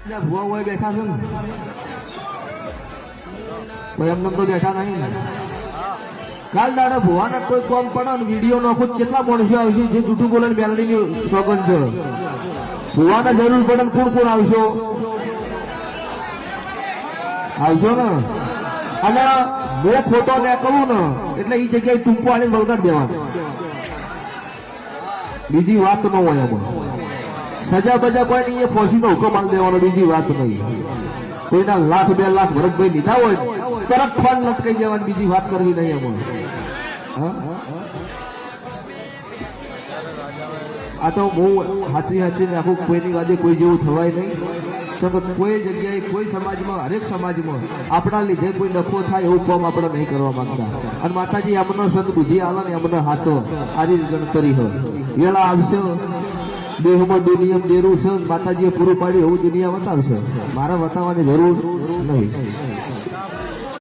ભુવા હોય બેઠા છે ને કોઈ એમને તો બેઠા નહીં ને કાલ દાડે ભુવાને કોઈ કોમ પડે ને વિડીયો નાખો કેટલા માણસો આવશે જે જૂઠું બોલે બેલડીની સોગન છે ભુવાને જરૂર પડે કોણ કોણ આવશો ને અને હું ખોટો ને કહું ને એટલે એ જગ્યાએ ટૂંકો આવીને વળગાડ દેવાનું બીજી વાત ન હોય એમાં સજા બજા કોઈ નહીં એ ફોસીનો હુકમ આલી દેવાનો બીજી વાત નહીં કોઈના લાખ 2 લાખ ભરતભાઈ લીધા હોય તરત ફોન લટકાઈ દેવાની બીજી વાત કરવી નહીં એમાં આ તો બહુ હાચી ને આખું કોઈની વાદે કોઈ જેવું થવાય નહીં કોઈ જગ્યાએ કોઈ સમાજમાં હરેક સમાજમાં આપણા લીધે કોઈ નફો થાય એવું કામ આપણે નહીં કરવા માંગતા અને માતાજી અમને સંત બુદ્ધિ આલે ને અમને હાથો આરી ગણતરી હોય વેળા આવશે દેહમાં દુનિયા દેરું છે માતાજીએ પૂરું પાડ્યું એવું દુનિયા બતાવશે મારે બતાવવાની જરૂર નહીં